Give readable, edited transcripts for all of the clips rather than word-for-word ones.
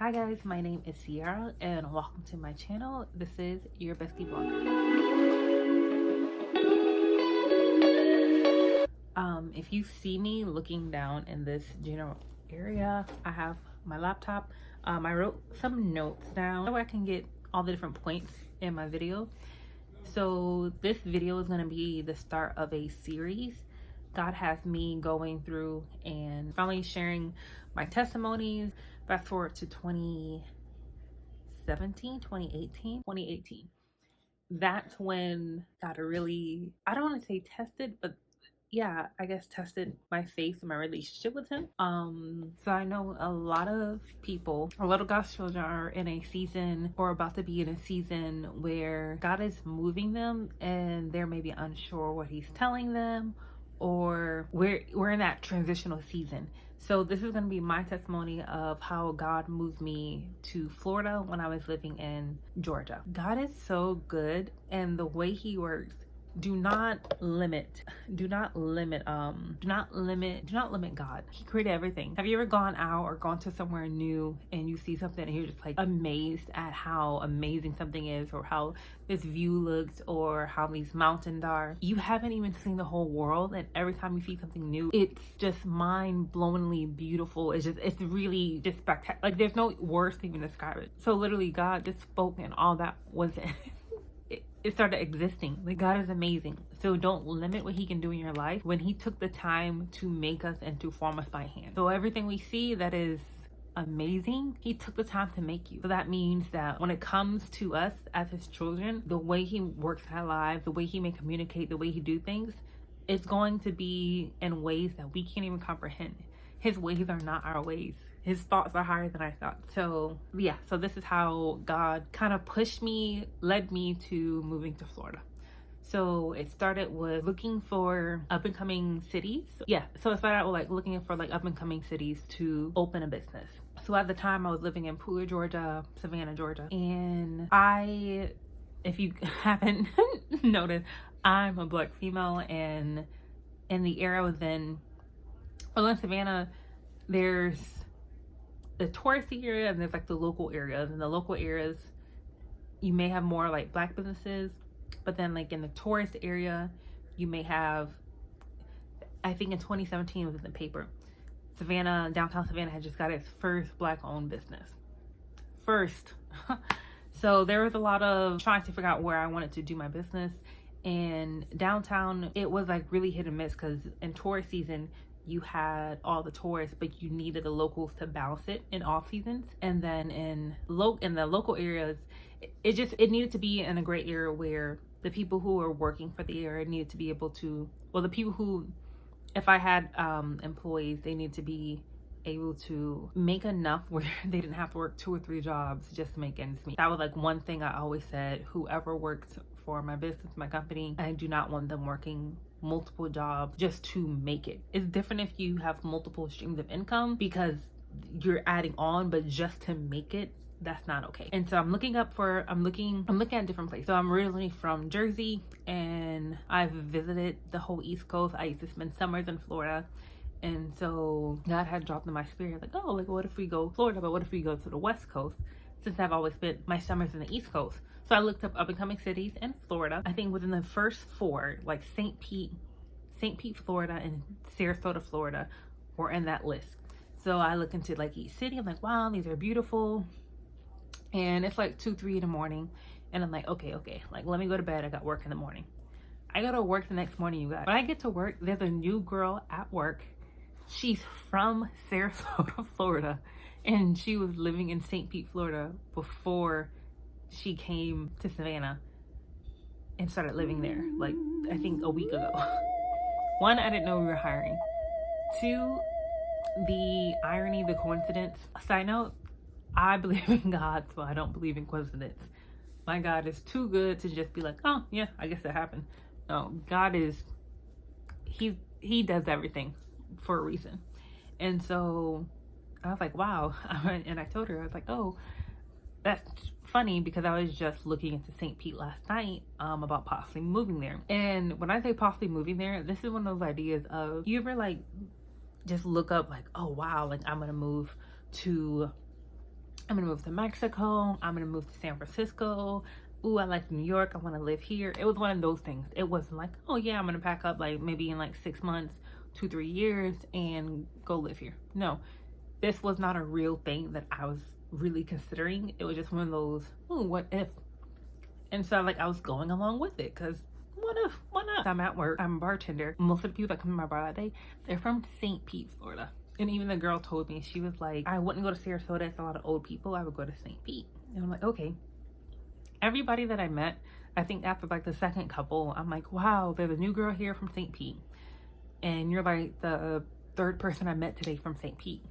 Hi guys, my name is Sierra and welcome to my channel. This is your Bestie Blogger. If you see me looking down in this general area, I have my laptop. I wrote some notes down so I can get all the different points in my video. So this video is going to be the start of a series. God has me going through and finally sharing my testimonies. Fast forward to 2018. That's when God really, I don't want to say tested, but yeah, I guess tested my faith and my relationship with him. So I know a lot of people, a lot of God's children are in a season or about to be in a season where God is moving them and they're maybe unsure what he's telling them, or we're in that transitional season. So this is going to be my testimony of how God moved me to Florida when I was living in Georgia. God is so good, and the way he works, do not limit God. He created everything. Have you ever gone out or gone to somewhere new and you see something and you're just like amazed at how amazing something is, or how this view looks, or how these mountains are? You haven't even seen the whole world, and every time you see something new, it's just mind-blowingly beautiful. It's really just spectacular. Like, there's no words to even describe it. So literally God just spoke and all that was it started existing. Like, God is amazing. So don't limit what he can do in your life when he took the time to make us and to form us by hand. So everything we see that is amazing, he took the time to make you. So that means that when it comes to us as his children, the way he works in our lives, the way he may communicate, the way he do things, it's going to be in ways that we can't even comprehend. His ways are not our ways. His thoughts are higher than our thoughts. So yeah, so this is how God kind of led me to moving to Florida. So it started with looking for up and coming cities. Yeah, so it started out with like looking for like up and coming cities to open a business. So at the time I was living in Pooler, Georgia, Savannah, Georgia. And if you haven't noticed, I'm a Black female, and in the area I was in, well, in Savannah, there's the touristy area and there's like the local areas. In the local areas, you may have more like Black businesses, but then like in the tourist area, you may have, I think in 2017 it was in the paper, downtown Savannah had just got its first Black owned business. First. So there was a lot of trying to figure out where I wanted to do my business. And downtown, it was like really hit and miss, because in tourist season, you had all the tourists, but you needed the locals to balance it in off seasons. And then in the local areas, it needed to be in a great area where the people who are working for the area needed to be able to, well, the people who, if I had employees, they need to be able to make enough where they didn't have to work 2 or 3 jobs just to make ends meet. That was like one thing I always said: whoever works for my business, my company, I do not want them working multiple jobs just to make it. It's different if you have multiple streams of income because you're adding on, but just to make it, that's not okay. And so I'm looking at different places. So I'm originally from Jersey, and I've visited the whole East Coast. I used to spend summers in Florida. And so God had dropped in my spirit, like, oh, like, what if we go Florida, but what if we go to the West Coast, since I've always spent my summers in the East Coast. So I looked up and coming cities in Florida. I think within the first 4, like St. Pete, Florida, and Sarasota, Florida, were in that list. So I look into like each city. I'm like, wow, these are beautiful. And it's like 2, 3 in the morning. And I'm like, okay, like, let me go to bed. I got work in the morning. I go to work the next morning, you guys. When I get to work, there's a new girl at work. She's from Sarasota, Florida, and she was living in St. Pete, Florida before she came to Savannah and started living there, like, I think a week ago. 1, I didn't know we were hiring. 2, the irony, the coincidence. Side note, I believe in God, so I don't believe in coincidence. My God is too good to just be like, oh yeah, I guess that happened. No, God is, he does everything for a reason. And so I was like, wow. And I told her, I was like, oh, that's funny, because I was just looking into St. Pete last night about possibly moving there. And when I say possibly moving there, this is one of those ideas of, you ever like just look up like, oh wow, like I'm gonna move to I'm gonna move to Mexico. I'm gonna move to San Francisco. Ooh, I like New York. I want to live here. It was one of those things. It wasn't like, oh yeah, I'm gonna pack up like maybe in like 6 months, 2-3 years and go live here. No, this was not a real thing that I was really considering. It was just one of those, ooh, what if? And so like I was going along with it because what if? Why not? I'm at work. I'm a bartender. Most of the people that come to my bar that day, they're from St. Pete, Florida. And even the girl told me, she was like, I wouldn't go to Sarasota. It's a lot of old people. I would go to St. Pete. And I'm like, okay. Everybody that I met, I think after like the second couple, I'm like, wow, there's a new girl here from St. Pete. And you're like the third person I met today from St. Pete.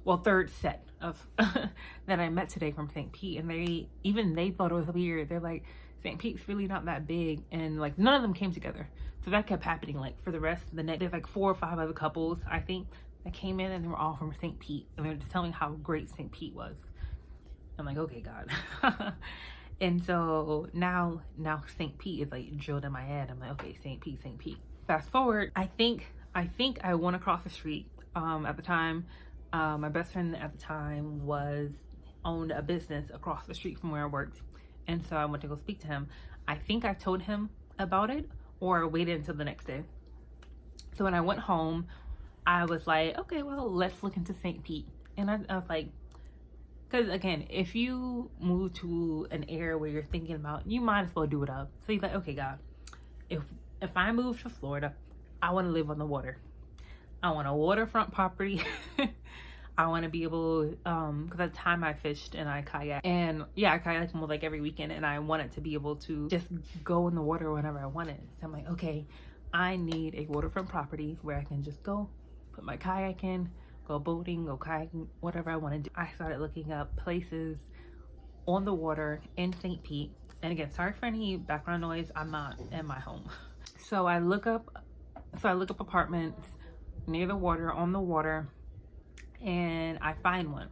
Well, third set of that I met today from St. Pete. And they thought it was weird. They're like, St. Pete's really not that big. And like none of them came together. So that kept happening like for the rest of the night. There's like 4 or 5 other couples, I think, that came in and they were all from St. Pete. And they were just telling me how great St. Pete was. I'm like, okay, God. And so now St. Pete is like drilled in my head. I'm like, okay, St. Pete, St. Pete. Fast forward, I think I went across the street. At the time, my best friend at the time owned a business across the street from where I worked. And so I went to go speak to him. I think I told him about it or waited until the next day. So when I went home, I was like, okay, well, let's look into St. Pete. And I was like, because again, if you move to an area where you're thinking about, you might as well do it up. So you're like, okay, God, if I move to Florida, I want to live on the water. I want a waterfront property. I want to be able, because at the time I fished and I kayak. And yeah, I kayak more like every weekend. And I wanted to be able to just go in the water whenever I wanted. So I'm like, okay, I need a waterfront property where I can just go, put my kayak in, go boating, go kayaking, whatever I want to do. I started looking up places on the water in St. Pete. And again, sorry for any background noise. I'm not in my home. So I look up apartments near the water, on the water, and I find one.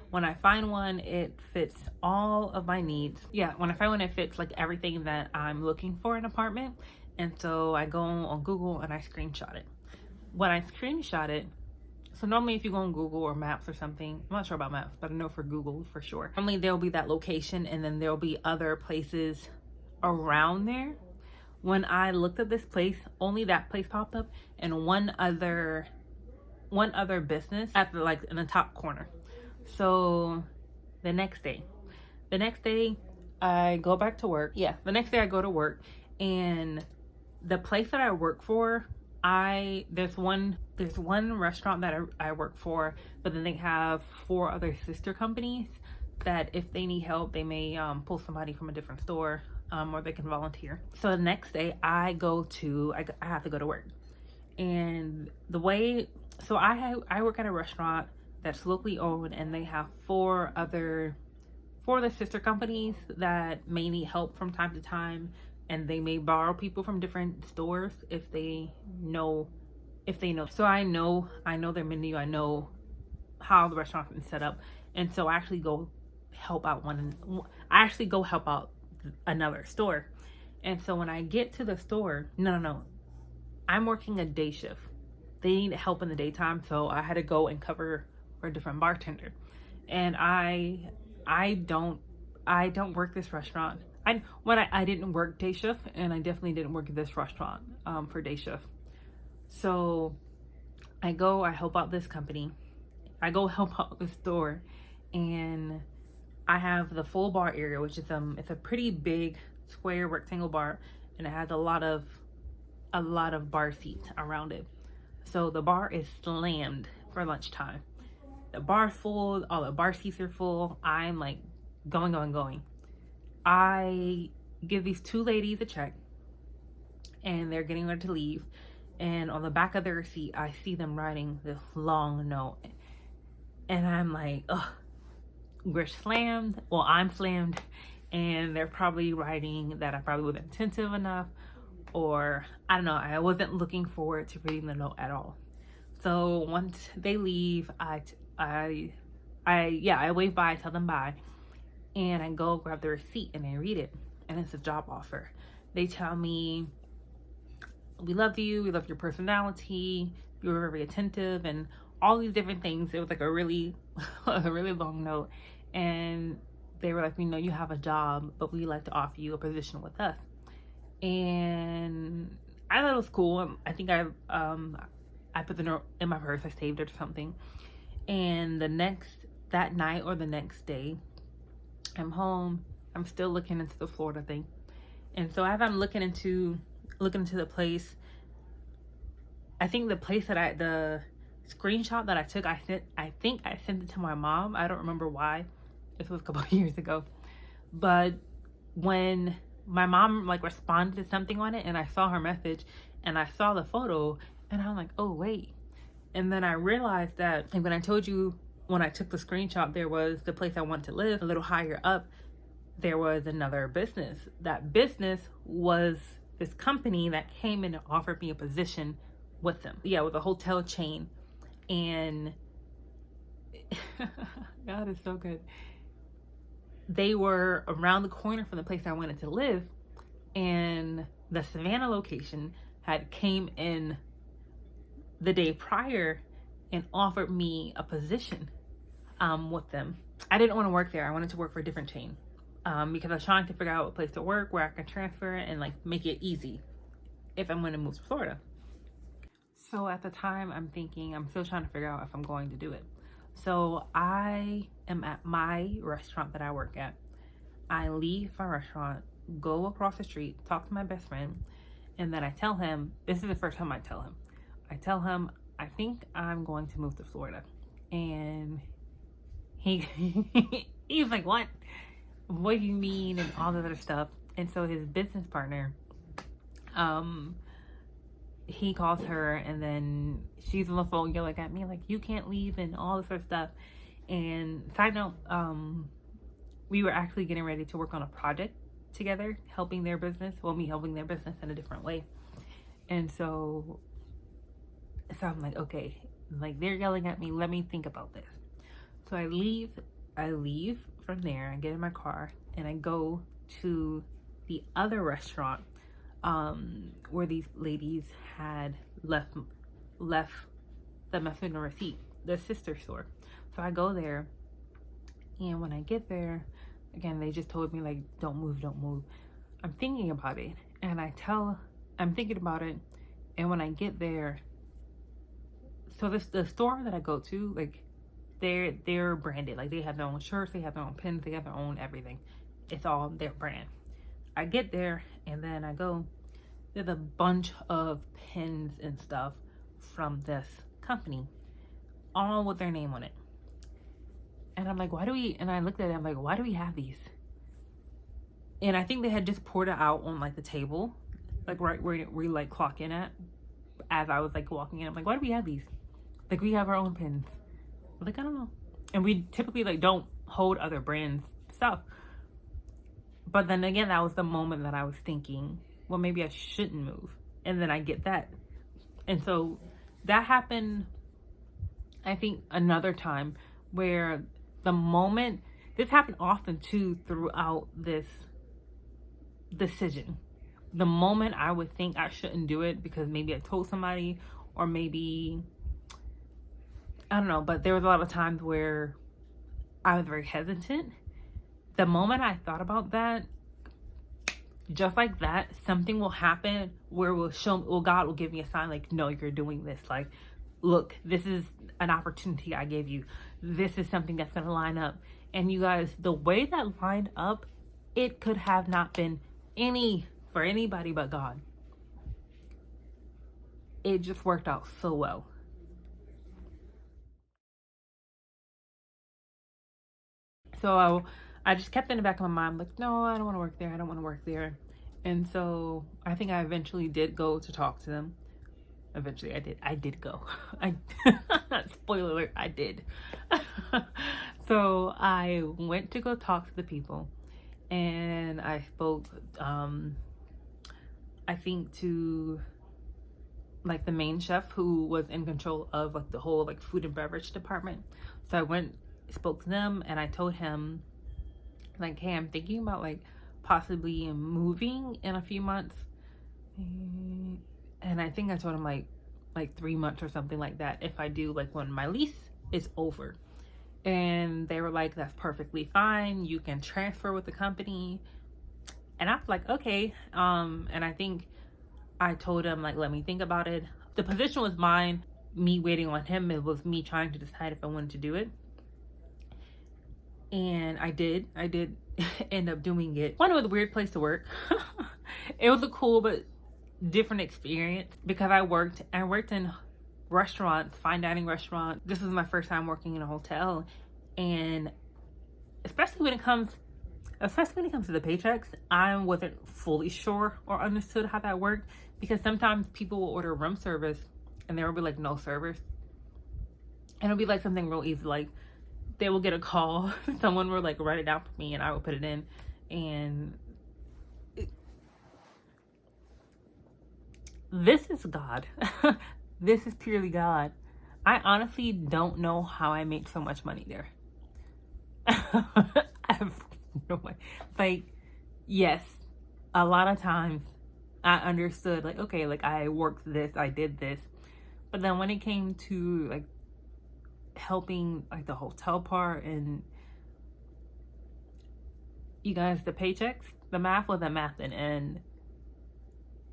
When I find one, it fits all of my needs. Yeah, when I find one, it fits like everything that I'm looking for in an apartment. And so I go on Google and I screenshot it. When I screenshot it, so normally if you go on Google or Maps or something, I'm not sure about Maps, but I know for Google for sure. Normally there'll be that location and then there'll be other places around there. When I looked at this place, only that place popped up and one other business at the, like in the top corner. So the next day I go back to work. Yeah, the next day I go to work, and the place that I work for, there's one restaurant that I work for, but then they have 4 other sister companies that if they need help, they may pull somebody from a different store, or they can volunteer. So the next day I have to go to work. And I work at a restaurant that's locally owned, and they have 4 other sister companies that may need help from time to time. And they may borrow people from different stores if they know. So I know their menu. I know how the restaurant is set up. And so I actually go help out another store. And so when I get to the store, no, I'm working a day shift. They need help in the daytime. So I had to go and cover for a different bartender. And I don't work this restaurant. I didn't work day shift, and I definitely didn't work at this restaurant for day shift. So I help out this company. I go help out the store, and I have the full bar area, which is it's a pretty big square rectangle bar, and it has a lot of bar seats around it. So the bar is slammed for lunchtime. The bar's full, all the bar seats are full. I'm like going. I give these 2 ladies a check, and they're getting ready to leave. And on the back of their seat, I see them writing this long note. And I'm like, ugh, we're slammed. Well, I'm slammed. And they're probably writing that I probably wasn't attentive enough. Or, I don't know, I wasn't looking forward to reading the note at all. So once they leave, I wave bye, I tell them bye. And I go grab the receipt and I read it. And it's a job offer. They tell me, we love you. We love your personality. You were very attentive. And all these different things. It was like a really, a really long note. And they were like, we know you have a job, but we'd like to offer you a position with us. And I thought it was cool. I think I put the note in my purse. I saved it or something. And that night or the next day, I'm home. I'm still looking into the Florida thing. And so as I'm looking into the place, I think the screenshot that I took, I think I sent it to my mom. I don't remember why. This was a couple of years ago. But when my mom like responded to something on it, and I saw her message and I saw the photo, and I'm like, oh wait. And then I realized that, like, when I told you when I took the screenshot, there was the place I want to live. A little higher up, there was another business. That business was this company that came in and offered me a position with them. Yeah, with a hotel chain. And God is so good. They were around the corner from the place I wanted to live. And the Savannah location had came in the day prior and offered me a position with them. I didn't want to work there. I wanted to work for a different chain because I was trying to figure out a place to work where I can transfer and like make it easy if I'm going to move to Florida. So at the time, I'm still trying to figure out if I'm going to do it. So I am at my restaurant that I work at. I leave my restaurant, go across the street, talk to my best friend, and then I tell him, this is the first time I tell him, I think I'm going to move to Florida. And he's like, what do you mean? And all this other stuff. And so his business partner, he calls her, and then she's on the phone yelling at me like, you can't leave and all this other stuff. And side note, we were actually getting ready to work on a project together, helping their business, me helping their business in a different way. And so I'm like, okay, like they're yelling at me, let me think about this. So I leave from there, I get in my car, and I go to the other restaurant where these ladies had left the message in the receipt, the sister store. So I go there, and when I get there, again, they just told me like, don't move. I'm thinking about it, and I'm thinking about it, and when I get there, so the store that I go to, like, they're branded. Like, they have their own shirts, they have their own pins, they have their own everything. It's all their brand. I get there, and then I go, there's a bunch of pins and stuff from this company, all with their name on it. And I'm like, and I looked at it, I'm like, why do we have these? And I think they had just poured it out on like the table, like right where we like clock in at. As I was like walking in, I'm like, why do we have these? Like, we have our own pins. Like, I don't know. And we typically like don't hold other brands stuff. But then again, that was the moment that I was thinking, well, maybe I shouldn't move. And then I get that. And so that happened, I think, another time where the moment, this happened often too throughout this decision. The moment I would think I shouldn't do it because maybe I told somebody, or maybe, I don't know, but there was a lot of times where I was very hesitant. The moment I thought about that, just like that, something will happen where God will give me a sign like, no, you're doing this. Like, look, this is an opportunity I gave you. This is something that's going to line up. And you guys, the way that lined up, it could have not been for anybody but God. It just worked out so well. So I just kept in the back of my mind, like, no, I don't want to work there. I don't want to work there. And so I think I eventually did go to talk to them. Eventually I did go. Spoiler alert, I did. So I went to go talk to the people, and I spoke, I think, to like the main chef who was in control of like the whole like food and beverage department. So I went, spoke to them, and I told him like, hey, I'm thinking about like possibly moving in a few months. And I think I told him like like 3 months or something like that if I do like when my lease is over. And they were like, that's perfectly fine, you can transfer with the company. And I was like, okay. And I think I told him, like, let me think about it. The position was mine. Me waiting on him, it was me trying to decide if I wanted to do it. And I did end up doing it. One, it was a weird place to work. It was a cool but different experience because I worked in restaurants, fine dining restaurants. This was my first time working in a hotel. And especially when it comes to the paychecks, I wasn't fully sure or understood how that worked, because sometimes people will order room service and there will be like no service. And it'll be like something real easy, like they will get a call, someone will like write it down for me and I will put it in. And this is God. This is purely God. I honestly don't know how I make so much money there. I have no way. Like, yes, a lot of times I understood, like, okay, like I worked this, I did this. But then when it came to like helping like the hotel part and you guys, the paychecks, the math wasn't mathing. And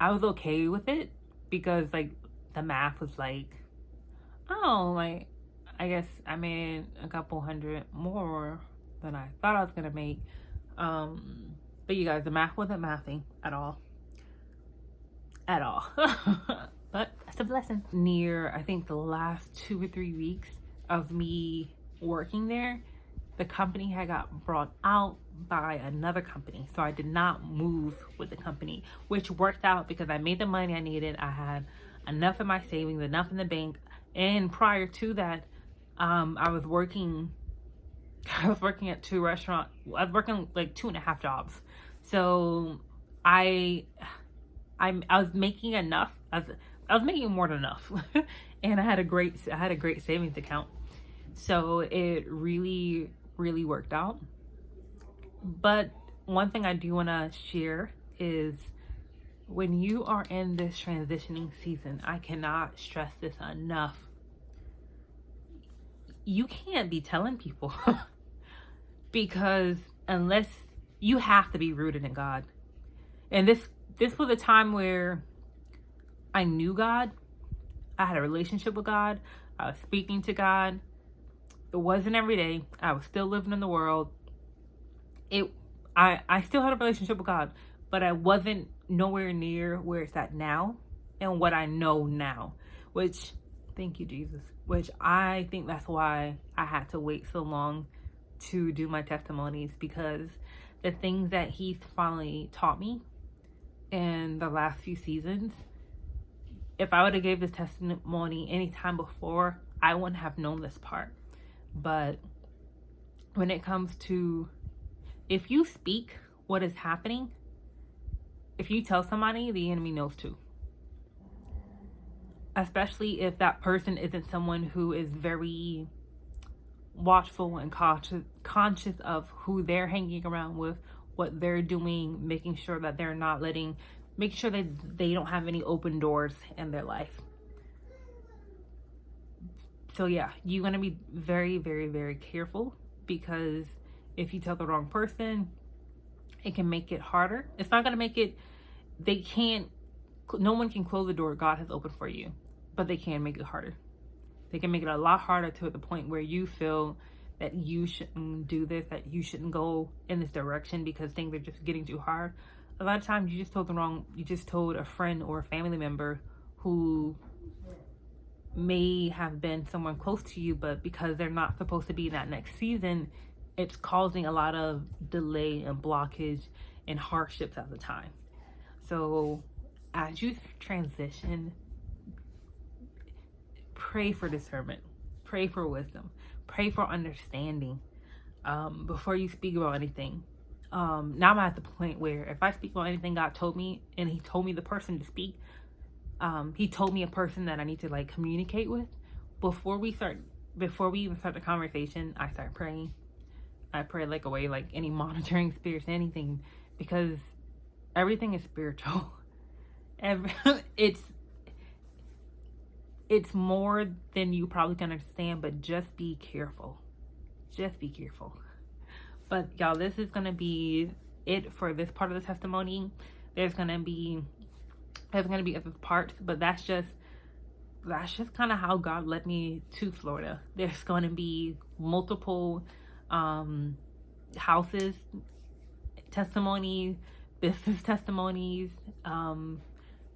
I was okay with it because like the math was like, oh, like I guess I made a couple hundred more than I thought I was gonna make. But you guys, the math wasn't mathing at all. But that's a blessing. Near, I think the last 2 or 3 weeks of me working there, the company had got brought out by another company. So I did not move with the company, which worked out because I made the money I needed. I had enough in my savings, enough in the bank. And prior to that, I was working at 2 restaurants. I was working like 2.5 jobs. So I was making enough. I was making more than enough. And I had a great savings account. So it really, really worked out. But one thing I do want to share is when you are in this transitioning season, I cannot stress this enough. You can't be telling people because unless you have to be rooted in God. And this was a time where I knew God. I had a relationship with God. I was speaking to God. It wasn't every day. I was still living in the world. I still had a relationship with God, but I wasn't nowhere near where it's at now and what I know now, which, thank you, Jesus, which I think that's why I had to wait so long to do my testimonies, because the things that he's finally taught me in the last few seasons, if I would have gave this testimony any time before, I wouldn't have known this part. But when it comes to, if you speak what is happening, if you tell somebody, the enemy knows too. Especially if that person isn't someone who is very watchful and conscious of who they're hanging around with, what they're doing, making sure that making sure that they don't have any open doors in their life. So yeah, you want to be very, very, very careful, because if you tell the wrong person, it can make it harder. It's not going to make it, no one can close the door God has opened for you, but they can make it harder. They can make it a lot harder to the point where you feel that you shouldn't do this, that you shouldn't go in this direction because things are just getting too hard. A lot of times you just told a friend or a family member who may have been someone close to you, but because they're not supposed to be in that next season, it's causing a lot of delay and blockage and hardships at the time. So as you transition, pray for discernment, pray for wisdom, pray for understanding before you speak about anything. Now I'm at the point where if I speak about anything God told me, and he told me the person to speak, he told me a person that I need to like communicate with, before we even start the conversation, I start praying. I pray like away like any monitoring spirits, anything, because everything is spiritual. it's more than you probably can understand, but just be careful. Just be careful. But y'all, this is going to be it for this part of the testimony. There's going to be other parts, but that's just kind of how God led me to Florida. There's going to be multiple houses testimonies, business testimonies,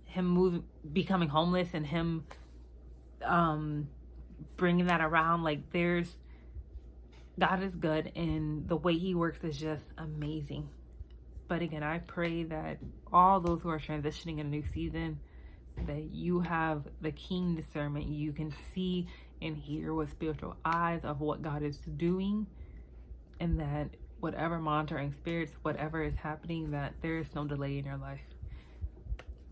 him becoming homeless and him bringing that around. Like, God is good, and the way he works is just amazing. But again, I pray that all those who are transitioning in a new season, that you have the keen discernment. You can see and hear with spiritual eyes of what God is doing, and that whatever monitoring spirits, whatever is happening, that there is no delay in your life.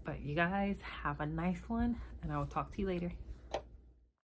But you guys have a nice one, and I will talk to you later.